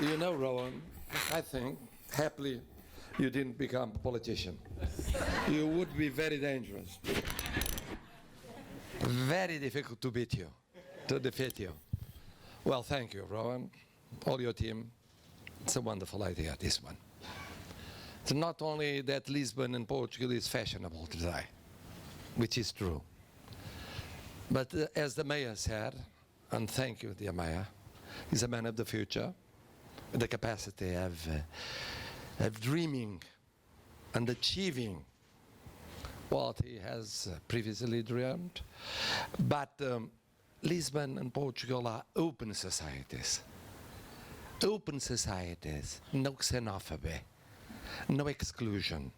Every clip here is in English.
You know, Rowan, I think, happily, you didn't become a politician. You would be very dangerous. Very difficult to beat you, to defeat you. Well, thank you, Rowan, all your team. It's a wonderful idea, this one. It's not only that Lisbon and Portugal is fashionable today, which is true, but as the mayor said, and thank you, dear mayor, he's a man of the future, with the capacity of dreaming and achieving what he has previously dreamed. But Lisbon and Portugal are open societies. Open societies, no xenophobia, no exclusion,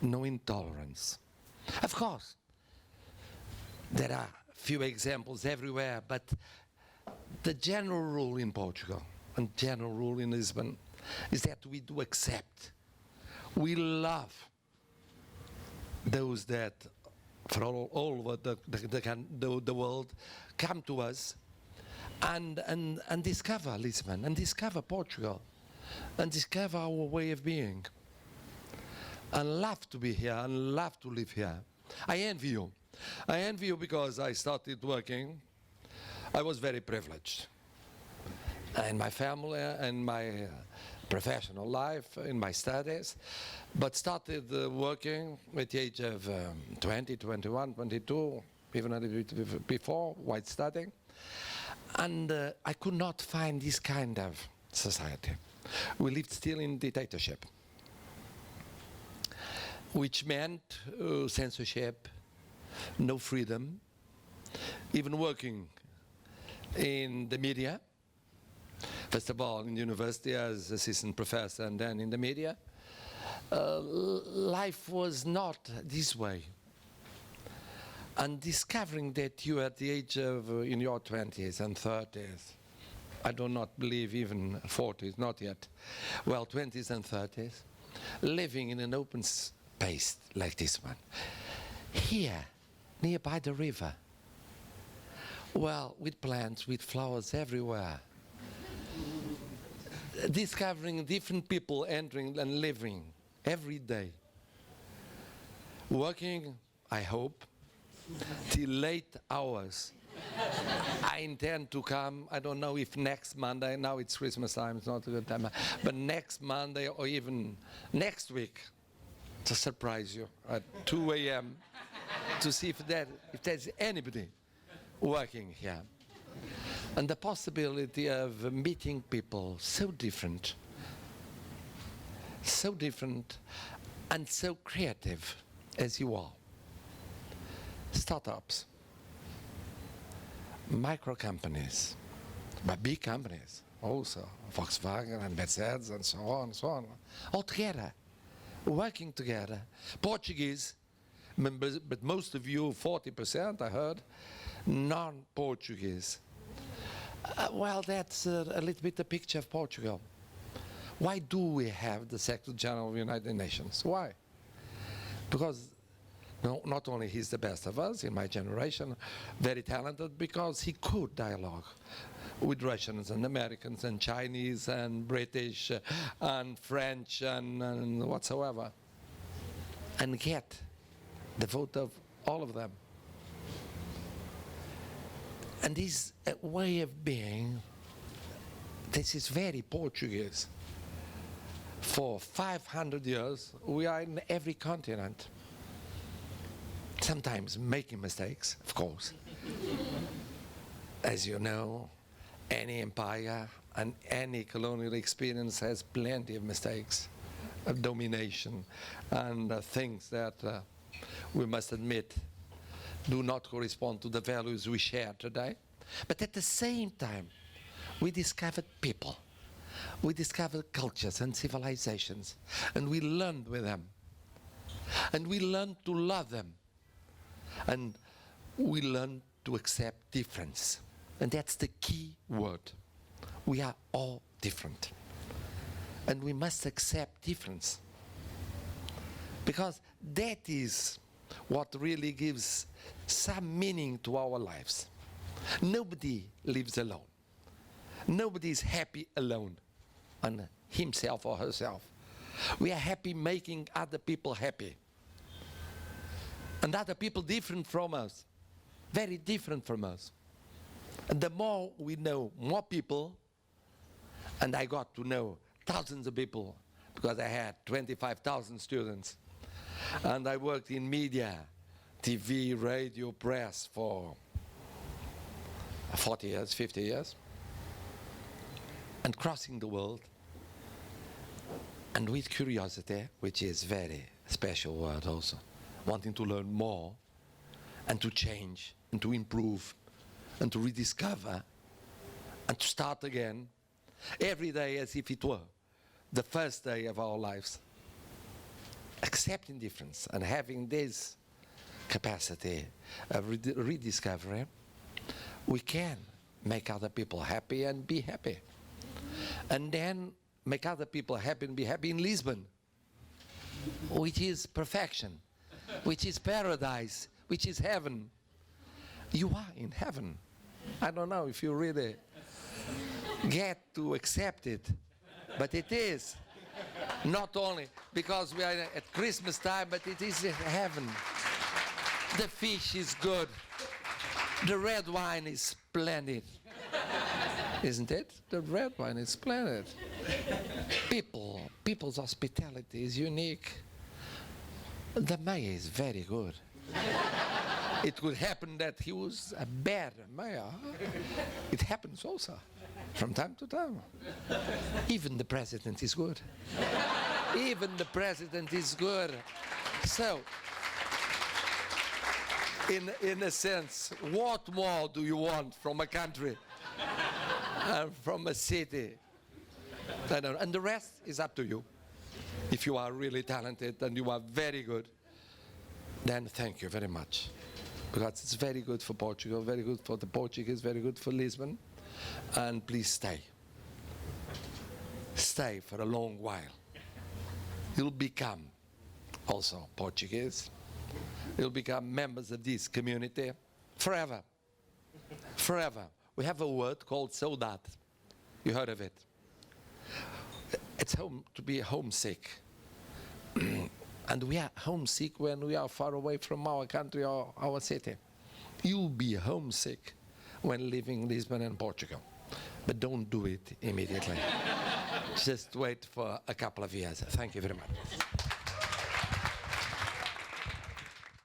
no intolerance. Of course, there are few examples everywhere, but the general rule in Portugal and general rule in Lisbon is that we do accept. We love those that from all over the world come to us and discover Lisbon, and discover Portugal, and discover our way of being, and love to be here, and love to live here. I envy you. I envy you because I started working. I was very privileged in my family and my professional life, in my studies, but started working at the age of 20, 21, 22, even a little bit before, while studying. And I could not find this kind of society. We lived still in dictatorship, which meant censorship, no freedom, even working in the media. First of all, in university as assistant professor, and then in the media. Life was not this way. And discovering that you at the age of, in your 20s and 30s, I do not believe even 40s, not yet, well, 20s and 30s, living in an open space like this one. Here, nearby the river, well, with plants, with flowers everywhere, discovering different people entering and living every day. Working, I hope, till late hours. I intend to come, I don't know if next Monday, now it's Christmas time, it's not a good time, but next Monday or even next week to surprise you at 2 a.m. to see if there's anybody working here. And the possibility of meeting people so different and so creative as you are. Startups, micro companies, but big companies also, Volkswagen and Mercedes and so on, all together, working together. Portuguese, but most of you, 40%, I heard, non-Portuguese. Well, that's a little bit the picture of Portugal. Why do we have the Secretary General of the United Nations? Why? Because not only he's the best of us in my generation, very talented, because he could dialogue with Russians and Americans and Chinese and British and French and whatsoever, and get the vote of all of them. And this way of being, this is very Portuguese. For 500 years, we are in every continent. Sometimes making mistakes, of course. As you know, any empire and any colonial experience has plenty of mistakes, of domination, and things that we must admit do not correspond to the values we share today. But at the same time, we discovered people. We discovered cultures and civilizations, and we learned with them. And we learned to love them. And we learned to accept difference. And that's the key word. We are all different. And we must accept difference. Because that is what really gives some meaning to our lives. Nobody lives alone. Nobody is happy alone. on himself or herself. We are happy making other people happy. And other people different from us, very different from us. And the more we know more people, and I got to know thousands of people because I had 25,000 students. And I worked in media, TV, radio, press for 40 years, 50 years. And crossing the world. And with curiosity, which is very special word also. Wanting to learn more and to change and to improve and to rediscover and to start again every day as if it were the first day of our lives. Accepting difference and having this capacity of rediscovery, we can make other people happy and be happy. And then make other people happy and be happy in Lisbon, which is perfection, which is paradise, which is heaven. You are in heaven. I don't know if you really get to accept it, but it is. Not only because we are at Christmas time, but it is heaven. The fish is good. The red wine is splendid. Isn't it? The red wine is splendid. People's hospitality is unique. The mayor is very good. It could happen that he was a bad mayor. It happens also, from time to time. Even the president is good. Even the president is good. So, in a sense, what more do you want from a country? From a city? And the rest is up to you. If you are really talented and you are very good, then thank you very much. Because it's very good for Portugal, very good for the Portuguese, very good for Lisbon. And please stay. Stay for a long while. You'll become also Portuguese. You'll become members of this community forever. Forever. We have a word called saudade. You heard of it? It's to be homesick. And we are homesick when we are far away from our country or our city. You'll be homesick when living in Lisbon and Portugal. But don't do it immediately. Just wait for a couple of years. Thank you very much.